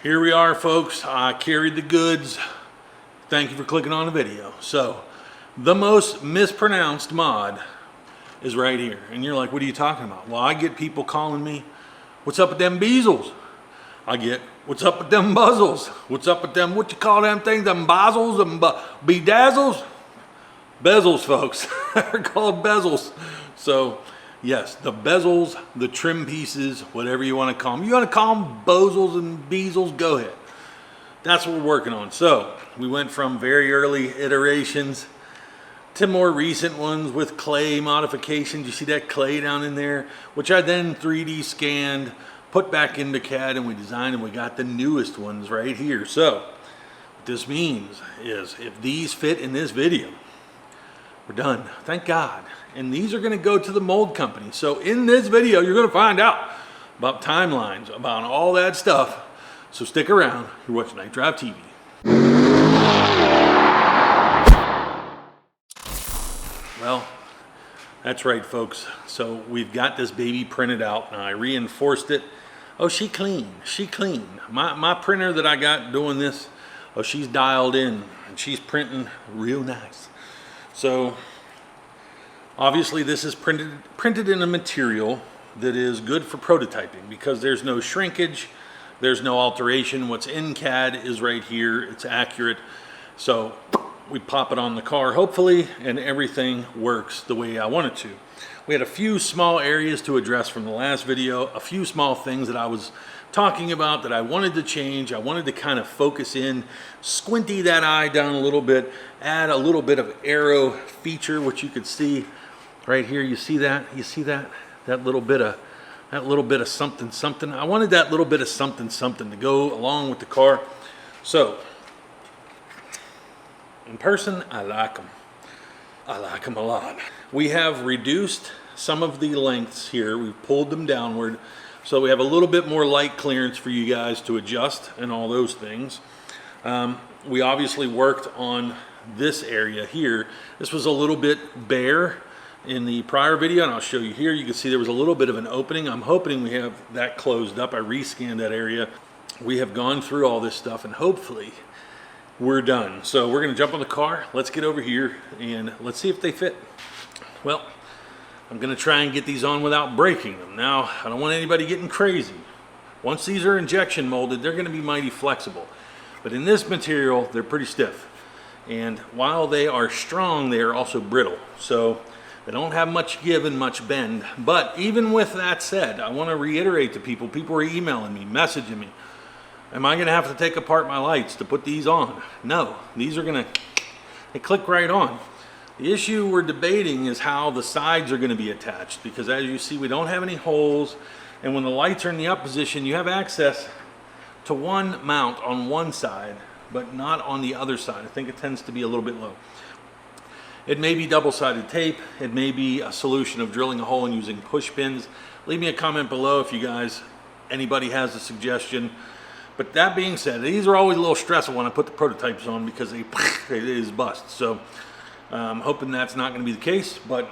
Here we are, folks. I carried the goods. Thank you for clicking on the video. So, the most mispronounced mod is right here. And you're like, what are you talking about? Well, I get people calling me, what's up with them bezels? I get, what's up with them bezels? What's up with them, what you call them things, them bezels, them bedazzles? Bezels, folks. They're called bezels. So, yes, the bezels, the trim pieces, whatever you want to call them. You want to call them bezels and bezels, go ahead. That's what we're working on. So, we went from very early iterations to more recent ones with clay modifications. You see that clay down in there, which I then 3D scanned, put back into CAD, and we designed, and we got the newest ones right here. So, what this means is if these fit in this video, we're done, thank God. And these are gonna go to the mold company. So in this video, you're gonna find out about timelines, about all that stuff. So stick around, you're watching KnightDriveTV. Well, that's right, folks. So we've got this baby printed out, and I reinforced it. Oh, she clean, she clean. My printer that I got doing this, oh, she's dialed in, and she's printing real nice. So obviously this is printed in a material that is good for prototyping because there's no shrinkage, there's no alteration. What's in CAD is right here, it's accurate. So we pop it on the car hopefully, and everything works the way I want it to. We had a few small areas to address from the last video, a few small things that I was talking about that I wanted to change. I wanted to kind of focus in, squinty that eye down a little bit, add a little bit of arrow feature, which you could see right here. You see that? You see that? That little bit of something something. I wanted that little bit of something something to go along with the car. So in person, I like them. I like them a lot. We have reduced some of the lengths here. We've pulled them downward. So we have a little bit more light clearance for you guys to adjust and all those things. We obviously worked on this area here. This was a little bit bare in the prior video, and I'll show you here. You can see there was a little bit of an opening. I'm hoping we have that closed up. I rescanned that area. We have gone through all this stuff, and hopefully we're done. So we're gonna jump on the car. Let's get over here and let's see if they fit. Well, I'm gonna try and get these on without breaking them. Now, I don't want anybody getting crazy. Once these are injection molded, they're gonna be mighty flexible. But in this material, they're pretty stiff. And while they are strong, they are also brittle. So they don't have much give and much bend. But even with that said, I wanna reiterate to people, people are emailing me, messaging me, am I gonna have to take apart my lights to put these on? No, these are gonna, they click right on. The issue we're debating is how the sides are going to be attached, because as you see, we don't have any holes, and when the lights are in the up position, you have access to one mount on one side, but not on the other side. I think it tends to be a little bit low. It may be double-sided tape. It may be a solution of drilling a hole and using push pins. Leave me a comment below if you guys, anybody has a suggestion. But that being said, these are always a little stressful when I put the prototypes on because it is bust. So I'm hoping that's not going to be the case, but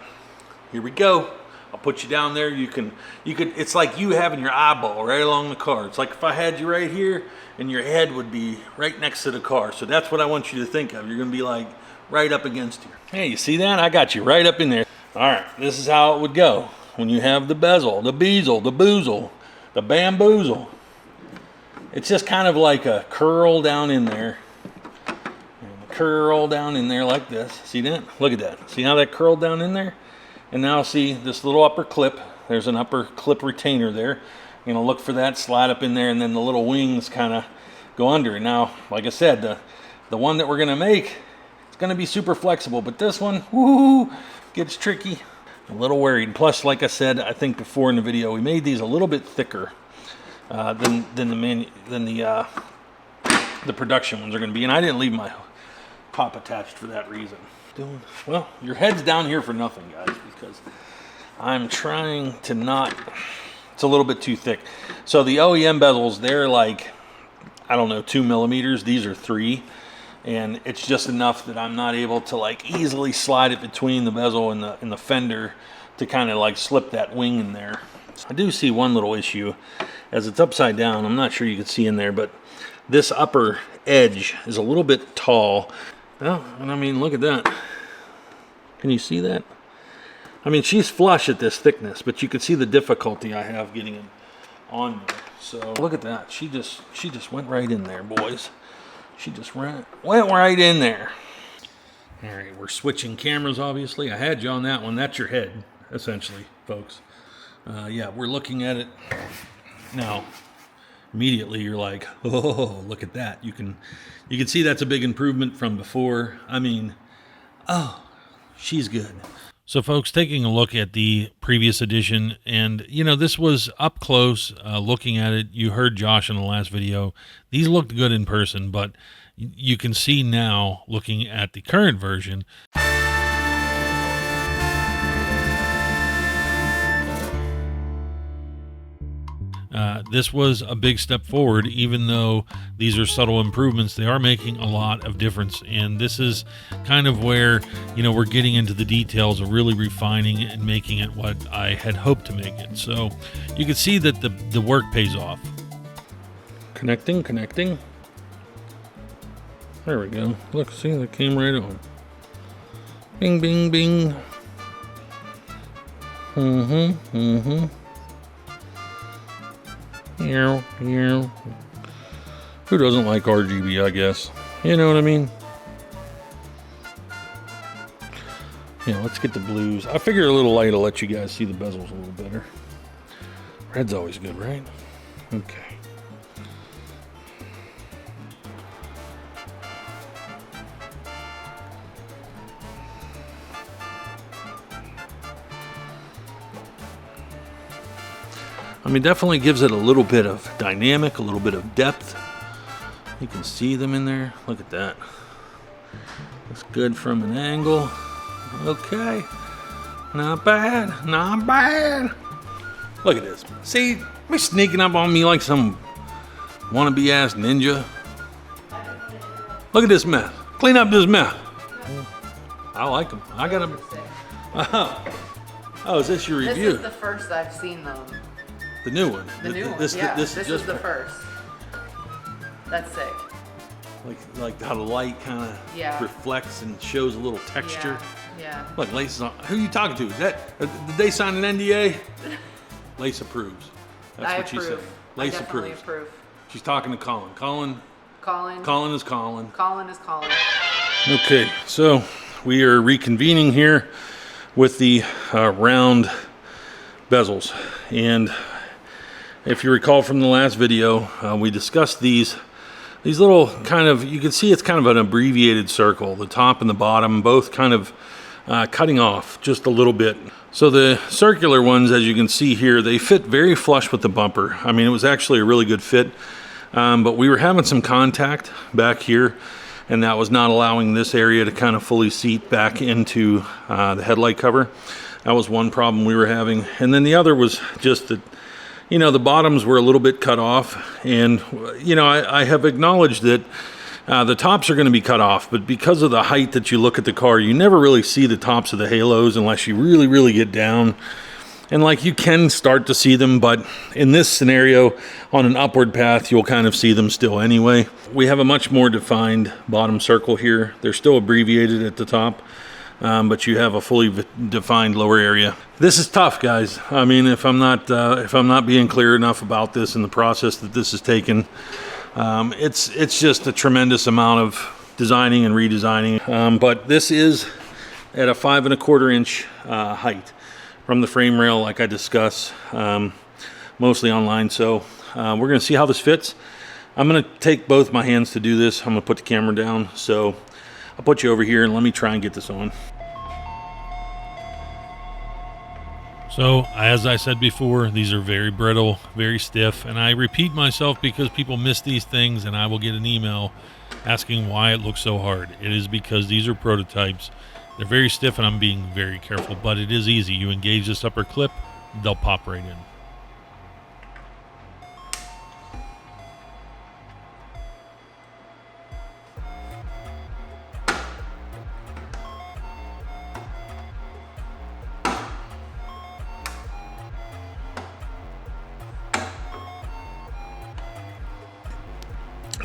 here we go. I'll put you down there. You could, it's like you having your eyeball right along the car. It's like if I had you right here and your head would be right next to the car. So that's what I want you to think of. You're going to be like right up against you. Hey, you see that? I got you right up in there. All right, this is how it would go when you have the bezel, the bezel, the boozle, the bamboozle. It's just kind of like a curl down in there. Curl down in there like this. See that? Look at that. See how that curled down in there? And now see this little upper clip. There's an upper clip retainer there. You're gonna look for that, slide up in there, and then the little wings kind of go under. Now, like I said, the one that we're gonna make, it's gonna be super flexible, but this one, whoo, gets tricky. I'm a little worried. Plus, like I said, I think before in the video, we made these a little bit thicker than the production ones are gonna be, and I didn't leave my pop attached for that reason. Well, your head's down here for nothing, guys, because I'm trying to not, it's a little bit too thick. So the OEM bezels, they're like, I don't know, 2 millimeters. These are 3, and it's just enough that I'm not able to like easily slide it between the bezel and the fender to kind of like slip that wing in there. I do see one little issue as it's upside down. I'm not sure you can see in there, but this upper edge is a little bit tall. Well, and I mean, look at that. Can you see that? I mean, she's flush at this thickness, but you can see the difficulty I have getting it on there. So look at that. She just went right in there, boys. She just went right in there. All right, we're switching cameras, obviously. I had you on that one. That's your head, essentially, folks. Yeah, we're looking at it now. Immediately, you're like, oh, look at that. You can see that's a big improvement from before. I mean, oh, she's good. So, folks, taking a look at the previous edition, and, you know, this was up close, looking at it. You heard Josh in the last video. These looked good in person, but you can see now, looking at the current version, this was a big step forward. Even though these are subtle improvements, they are making a lot of difference. And this is kind of where, you know, we're getting into the details of really refining it and making it what I had hoped to make it. So you can see that the work pays off. Connecting. There we go. Look, see, that came right on. Bing, bing, bing. Yeah. Who doesn't like RGB, I guess? You know what I mean? Yeah, let's get the blues. I figure a little light will let you guys see the bezels a little better. Red's always good, right? Okay. I mean, definitely gives it a little bit of dynamic, a little bit of depth. You can see them in there. Look at that. Looks good from an angle. Okay. Not bad. Look at this. See, me sneaking up on me like some wannabe ass ninja. Look at this mess. Clean up this mess. I like them. I got them. Oh, is this your review? This is the first I've seen them. The new one. The new one. This is the first. That's sick. Like how the light kind of reflects and shows a little texture. Yeah. Look, Lace is on. Who are you talking to? Did they sign an NDA? Lace approves. That's what she said. Lace approves. She's talking to Colin. Colin is calling. Colin is calling. Okay, so we are reconvening here with the round bezels. And if you recall from the last video, we discussed these little kind of, you can see it's kind of an abbreviated circle, the top and the bottom, both kind of cutting off just a little bit. So the circular ones, as you can see here, they fit very flush with the bumper. I mean, it was actually a really good fit, but we were having some contact back here, and that was not allowing this area to kind of fully seat back into the headlight cover. That was one problem we were having. And then the other was just that, you know, the bottoms were a little bit cut off. And, you know, I have acknowledged that the tops are going to be cut off, but because of the height that you look at the car, you never really see the tops of the halos unless you really, really get down. And like, you can start to see them, but in this scenario, on an upward path, you'll kind of see them still anyway. We have a much more defined bottom circle here. They're still abbreviated at the top. But you have a fully defined lower area. This is tough, guys. I mean, if I'm not being clear enough about this and the process that this has taken, it's just a tremendous amount of designing and redesigning. But this is at a 5 1/4 inch height from the frame rail, like I discussed, mostly online. So we're going to see how this fits. I'm going to take both my hands to do this. I'm going to put the camera down. So I'll put you over here and let me try and get this on. So, as I said before, these are very brittle, very stiff, and I repeat myself because people miss these things and I will get an email asking why it looks so hard. It is because these are prototypes. They're very stiff and I'm being very careful, but it is easy. You engage this upper clip, they'll pop right in.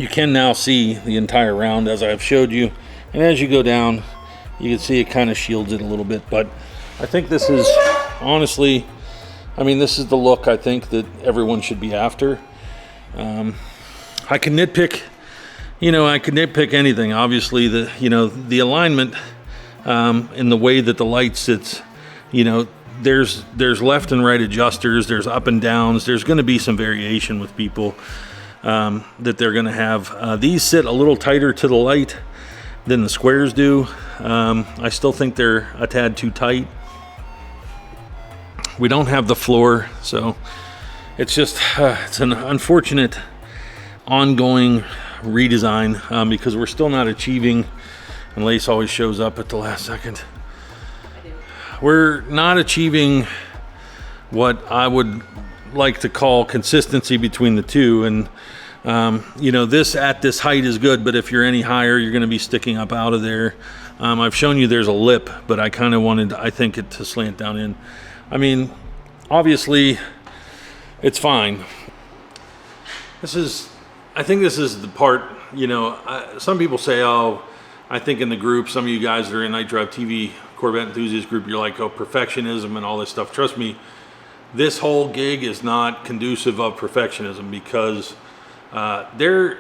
you can now see the entire round as I've showed you, and as you go down you can see it kind of shields it a little bit. But I think this is honestly, I mean, this is the look I think that everyone should be after. I can nitpick, you know, I can nitpick anything. Obviously the, you know, the alignment in the way that the light sits, you know, there's left and right adjusters, there's up and downs, there's going to be some variation with people that they're going to have. These sit a little tighter to the light than the squares do. I still think they're a tad too tight. We don't have the floor, so it's just it's an unfortunate ongoing redesign because we're still not achieving, and Lace always shows up at the last second. We're not achieving what I would like to call consistency between the two. And you know, this at this height is good, but if you're any higher, you're going to be sticking up out of there. I've shown you there's a lip, but I kind of wanted, I think, it to slant down in. I mean, obviously it's fine. I think this is the part, you know, some people say, oh, I think in the group, some of you guys that are in TV Corvette enthusiast group, you're like, oh, perfectionism and all this stuff. Trust me, this whole gig is not conducive of perfectionism, because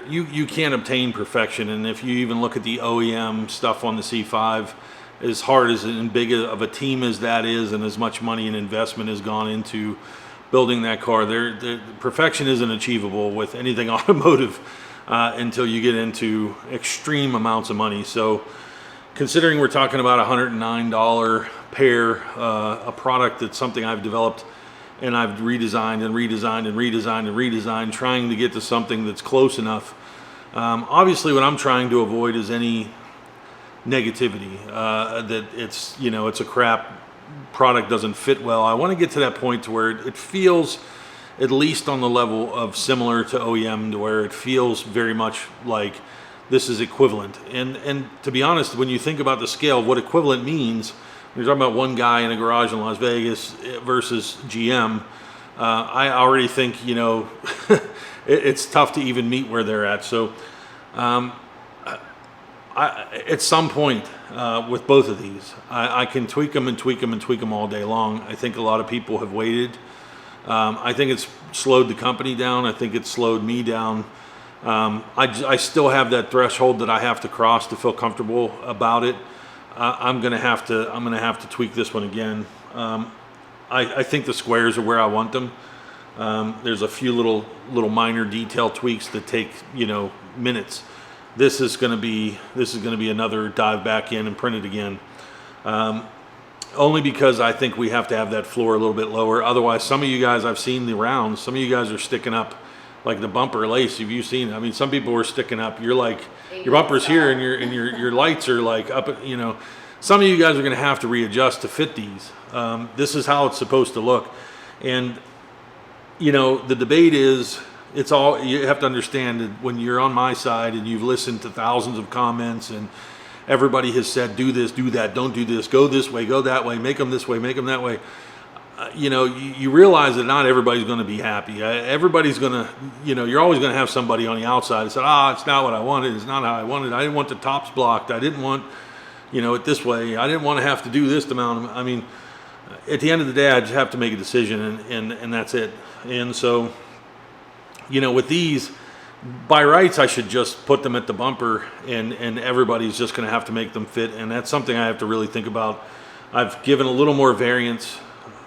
you can't obtain perfection. And if you even look at the OEM stuff on the C5, as hard as and big of a team as that is, and as much money and investment has gone into building that car, perfection isn't achievable with anything automotive until you get into extreme amounts of money. So considering we're talking about $109 pair, a product that's something I've developed and I've redesigned and redesigned and redesigned and redesigned, trying to get to something that's close enough. Obviously what I'm trying to avoid is any negativity, that it's, you know, it's a crap product, doesn't fit well. I want to get to that point to where it feels at least on the level of similar to OEM, to where it feels very much like this is equivalent. And to be honest, when you think about the scale of what equivalent means, when you're talking about one guy in a garage in Las Vegas versus GM, I already think, you know, it's tough to even meet where they're at. So at some point with both of these, I can tweak them and tweak them and tweak them all day long. I think a lot of people have waited. I think it's slowed the company down. I think it's slowed me down. I still have that threshold that I have to cross to feel comfortable about it. I'm gonna have to tweak this one again. I think the squares are where I want them. There's a few little minor detail tweaks that take, you know, minutes. This is gonna be another dive back in and print it again. Only because I think we have to have that floor a little bit lower. Otherwise, some of you guys, I've seen the rounds, some of you guys are sticking up like the bumper lace. Have you seen? I mean, some people were sticking up. You're like, your bumper's here and your lights are like up, you know. Some of you guys are gonna have to readjust to fit these. This is how it's supposed to look. And, you know, the debate is, it's all, you have to understand that when you're on my side and you've listened to thousands of comments and everybody has said, do this, do that, don't do this, go this way, go that way, make them this way, make them that way. You know, you realize that not everybody's going to be happy. Everybody's going to, you know, you're always going to have somebody on the outside that said, it's not what I wanted. It's not how I wanted. I didn't want the tops blocked. I didn't want, you know, it this way. I didn't want to have to do this amount. I mean, at the end of the day, I just have to make a decision, and that's it. And so, you know, with these, by rights, I should just put them at the bumper, and everybody's just going to have to make them fit. And that's something I have to really think about. I've given a little more variance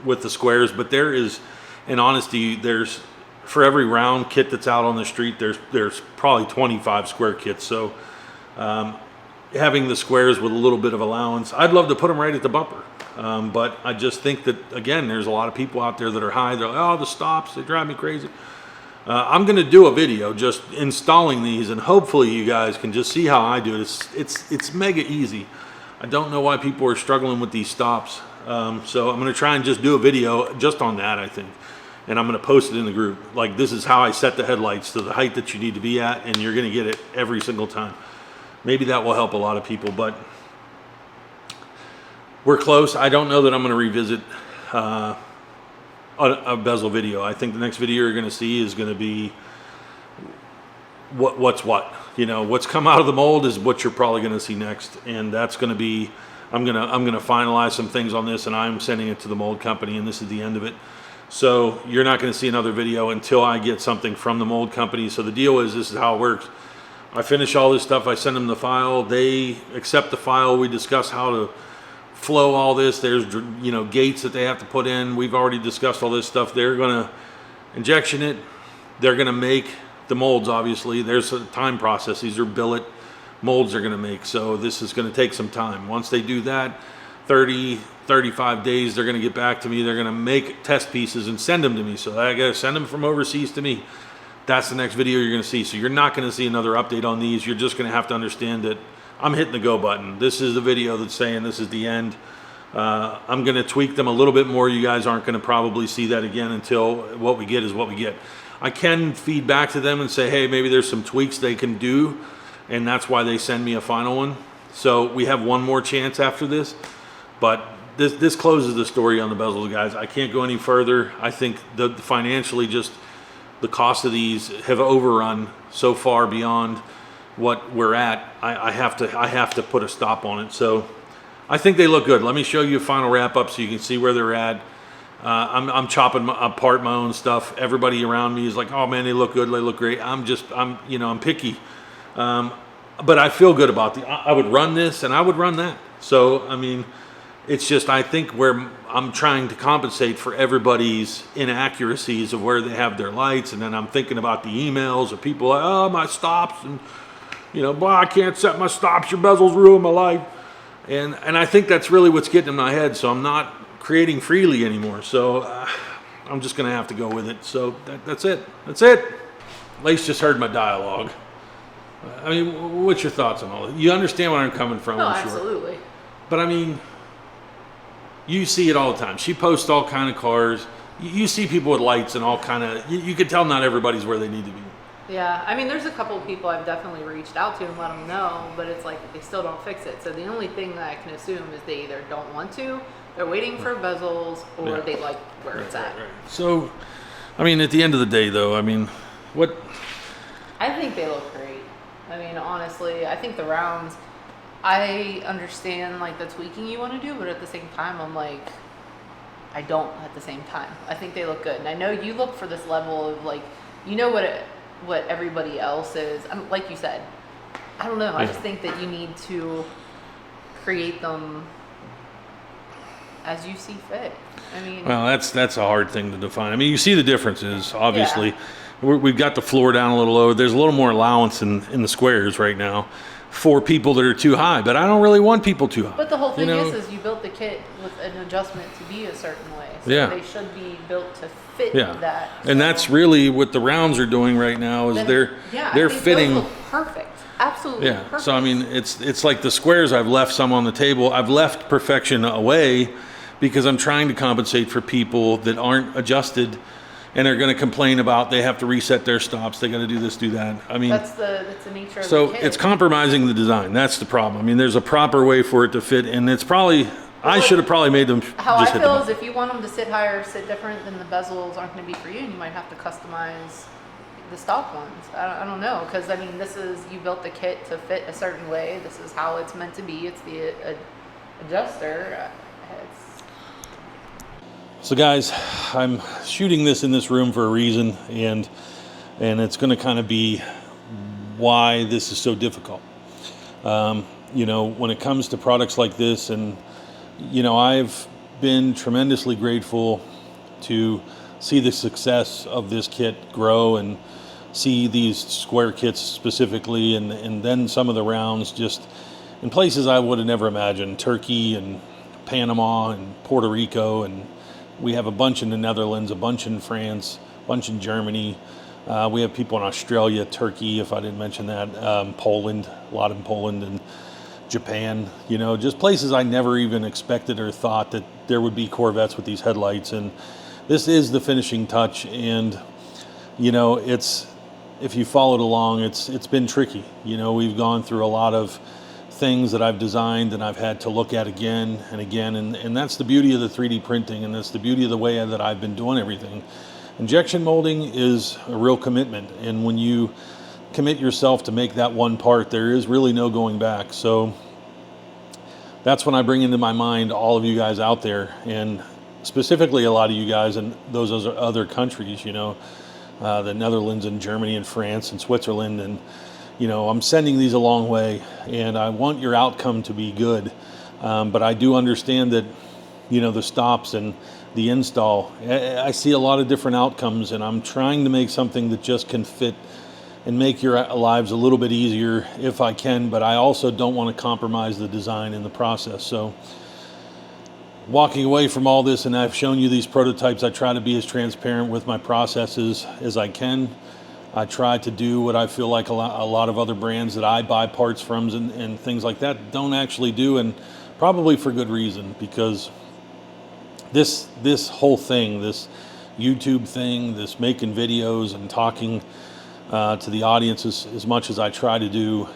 with the squares, but there is, in honesty, there's, for every round kit that's out on the street, there's probably 25 square kits. So having the squares with a little bit of allowance, I'd love to put them right at the bumper. But I just think that, again, there's a lot of people out there that are high. They're like, oh, the stops, they drive me crazy. I'm going to do a video just installing these, and hopefully you guys can just see how I do it. It's mega easy. I don't know why people are struggling with these stops. So I'm going to try and just do a video just on that, I think. And I'm going to post it in the group. Like, this is how I set the headlights to the height that you need to be at, and you're going to get it every single time. Maybe that will help a lot of people, but we're close. I don't know that I'm going to revisit a bezel video. I think the next video you're going to see is going to be what's what. You know, what's come out of the mold is what you're probably going to see next, and that's going to be, I'm gonna finalize some things on this, and I'm sending it to the mold company, and this is the end of it. So you're not going to see another video until I get something from the mold company. So the deal is, this is how it works. I finish all this stuff, I send them the file, they accept the file, we discuss how to flow all this. There's, you know, gates that they have to put in. We've already discussed all this stuff. They're gonna injection it, they're gonna make the molds. Obviously there's a time process. These are billet molds they're gonna make, so this is gonna take some time. Once they do that, 35 days, they're gonna get back to me. They're gonna make test pieces and send them to me, so I gotta send them from overseas to me. That's the next video you're gonna see. So you're not gonna see another update on these. You're just gonna have to understand that I'm hitting the go button. This is the video that's saying this is the end. I'm gonna tweak them a little bit more. You guys aren't gonna probably see that again until what we get is what we get. I can feed back to them and say, hey, maybe there's some tweaks they can do, and that's why they send me a final one. So we have one more chance after this, but this closes the story on the bezels, guys. I can't go any further. I think financially, just the cost of these have overrun so far beyond what we're at. I have to put a stop on it. So I think they look good. Let me show you a final wrap up so you can see where they're at. I'm chopping apart my own stuff. Everybody around me is like, oh man, they look good, they look great. I'm picky. But I feel good about I would run this and I would run that. So, I mean, it's just, I think where I'm trying to compensate for everybody's inaccuracies of where they have their lights. And then I'm thinking about the emails of people like, oh, my stops, and you know, boy, I can't set my stops, your bezels ruin my life. And I think that's really what's getting in my head. So I'm not creating freely anymore. So I'm just going to have to go with it. So that's it. That's it. Lace just heard my dialogue. I mean, what's your thoughts on all that? You understand where I'm coming from, No, I'm sure. absolutely. But I mean, you see it all the time. She posts all kind of cars. You see people with lights and all kind of, you can tell not everybody's where they need to be. Yeah, I mean, there's a couple of people I've definitely reached out to and let them know, but it's like they still don't fix it. So the only thing that I can assume is they either don't want to, they're waiting for bezels, or they like where it's at. Right. So, I mean, at the end of the day, though, I mean, what? I think they look great. I mean, honestly, I think the rounds, I understand like the tweaking you want to do, but at the same time, I'm like, I don't at the same time. I think they look good. And I know you look for this level of like, you know what everybody else is. Like you said, I don't know. I just think that you need to create them as you see fit. I mean, well, that's a hard thing to define. I mean, you see the differences, obviously. Yeah. We've got the floor down a little lower. There's a little more allowance in the squares right now for people that are too high, but I don't really want people too high. But the whole thing is you built the kit with an adjustment to be a certain way. So they should be built to fit that. So. And that's really what the rounds are doing right now is they're fitting. Those look perfect. Absolutely perfect. So I mean, it's like the squares, I've left some on the table. I've left perfection away because I'm trying to compensate for people that aren't adjusted and are going to complain about they have to reset their stops. They got to do this, do that. I mean, that's the nature of so the kit. It's compromising the design. That's the problem. I mean, there's a proper way for it to fit, and it's probably I should have probably made them. How I feel is if you want them to sit higher, or sit different, then the bezels aren't going to be for you, and you might have to customize the stock ones. I don't know, because I mean, this is you built the kit to fit a certain way. This is how it's meant to be. It's the adjuster. So guys, I'm shooting this in this room for a reason, and it's going to kind of be why this is so difficult. You know, when it comes to products like this, and you know, I've been tremendously grateful to see the success of this kit grow and see these square kits specifically, and then some of the rounds just in places I would have never imagined, Turkey and Panama and Puerto Rico, and we have a bunch in the Netherlands, a bunch in France, a bunch in Germany. We have people in Australia, Turkey, if I didn't mention that, Poland, a lot in Poland, and Japan. You know, just places I never even expected or thought that there would be Corvettes with these headlights. And this is the finishing touch. And, you know, if you followed along, it's been tricky. You know, we've gone through a lot of things that I've designed and I've had to look at again and again, and that's the beauty of the 3D printing, and that's the beauty of the way that I've been doing everything. Injection molding is a real commitment, and when you commit yourself to make that one part, there is really no going back. So that's when I bring into my mind all of you guys out there, and specifically a lot of you guys in those other countries, you know, the Netherlands and Germany and France and Switzerland. And, you know, I'm sending these a long way, and I want your outcome to be good. But I do understand that, you know, the stops and the install, I see a lot of different outcomes, and I'm trying to make something that just can fit and make your lives a little bit easier if I can, but I also don't want to compromise the design in the process. So walking away from all this, and I've shown you these prototypes, I try to be as transparent with my processes as I can. I try to do what I feel like a lot of other brands that I buy parts from and things like that don't actually do, and probably for good reason, because this whole thing, this YouTube thing, this making videos and talking to the audience as much as I try to do,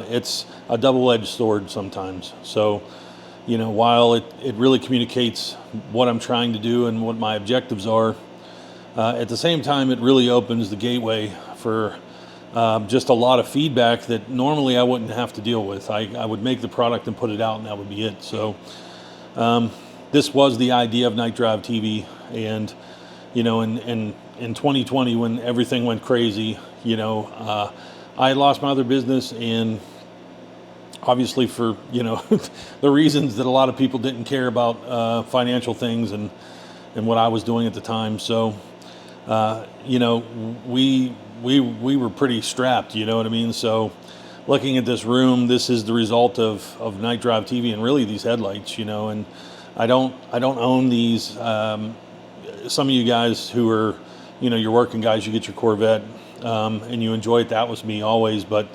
it's a double-edged sword sometimes. So, you know, while it really communicates what I'm trying to do and what my objectives are, at the same time, it really opens the gateway for just a lot of feedback that normally I wouldn't have to deal with. I would make the product and put it out, and that would be it. So this was the idea of KnightDriveTV, and, you know, in 2020, when everything went crazy, you know, I lost my other business, and obviously for, you know, the reasons that a lot of people didn't care about financial things and what I was doing at the time. So, you know, we were pretty strapped, you know what I mean? So looking at this room, this is the result of KnightDriveTV and really these headlights, you know, and I don't own these. Some of you guys who are, you know, you're working guys, you get your Corvette, and you enjoy it. That was me always. But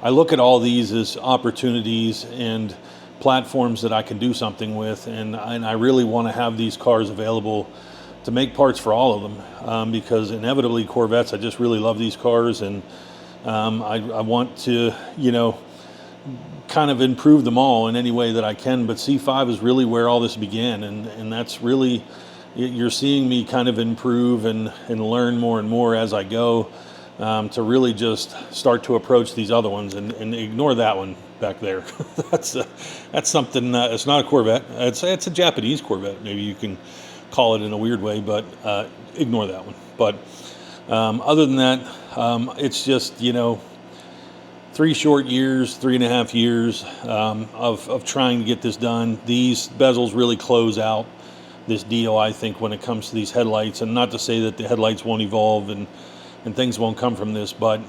I look at all these as opportunities and platforms that I can do something with, and I really want to have these cars available to make parts for all of them, because inevitably Corvettes, I just really love these cars, and I want to, you know, kind of improve them all in any way that I can. But C5 is really where all this began, and that's really, you're seeing me kind of improve and learn more and more as I go, to really just start to approach these other ones and ignore that one back there. that's something, it's not a Corvette, it's a Japanese Corvette, maybe you can call it in a weird way, but ignore that one. But other than that, it's just, you know, 3.5 years of trying to get this done. These bezels really close out this deal, I think, when it comes to these headlights. And not to say that the headlights won't evolve and things won't come from this, but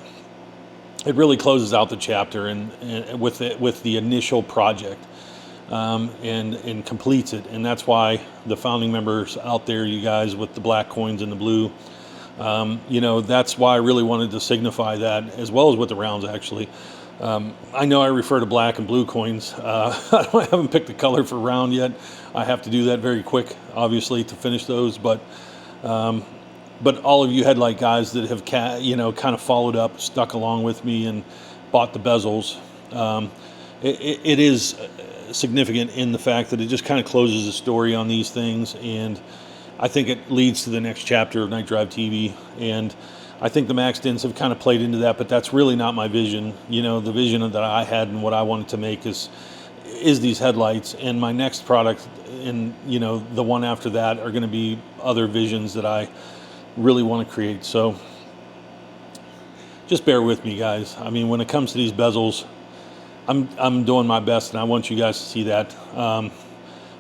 it really closes out the chapter and with the initial project, and completes it. And that's why the founding members out there, you guys with the black coins and the blue, you know, that's why I really wanted to signify that, as well as with the rounds, actually. I know I refer to black and blue coins. I haven't picked the color for round yet. I have to do that very quick, obviously, to finish those. But all of you headlight guys that have, you know, kind of followed up, stuck along with me, and bought the bezels, it is significant in the fact that it just kind of closes the story on these things, and I think it leads to the next chapter of KnightDriveTV. And I think the Max Dins have kind of played into that, but that's really not my vision. You know, the vision that I had and what I wanted to make is these headlights, and my next product, and, you know, the one after that, are going to be other visions that I really want to create. So just bear with me, guys. I mean, when it comes to these bezels, I'm doing my best, and I want you guys to see that.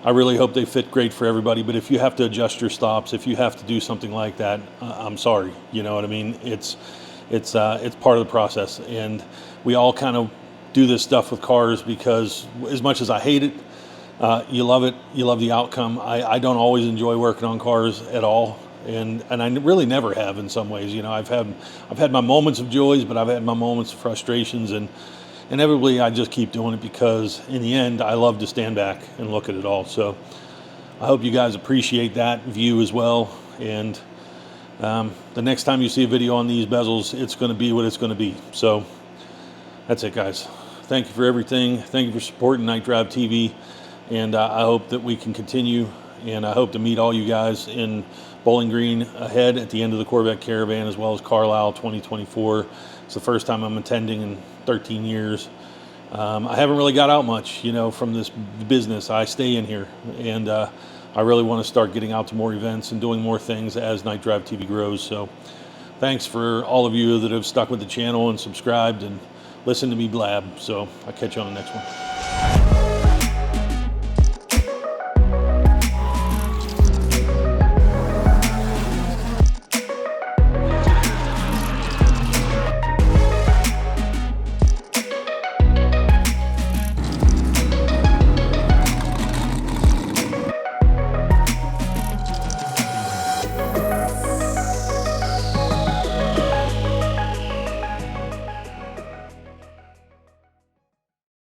I really hope they fit great for everybody, but if you have to adjust your stops, if you have to do something like that, I'm sorry. You know what I mean? It's part of the process, and we all kind of do this stuff with cars because, as much as I hate it, you love it. You love the outcome. I don't always enjoy working on cars at all, and I really never have in some ways. You know, I've had my moments of joys, but I've had my moments of frustrations, and inevitably I just keep doing it because in the end I love to stand back and look at it all. So I hope you guys appreciate that view as well, and the next time you see a video on these bezels, it's going to be what it's going to be. So that's it, guys. Thank you for everything. Thank you for supporting KnightDriveTV, and I hope that we can continue, and I hope to meet all you guys in Bowling Green ahead at the end of the Corvette Caravan, as well as Carlisle 2024. It's the first time I'm attending in 13 years. I haven't really got out much, you know, from this business. I stay in here, and I really want to start getting out to more events and doing more things as KnightDriveTV grows. So thanks for all of you that have stuck with the channel and subscribed and listened to me blab. So I'll catch you on the next one.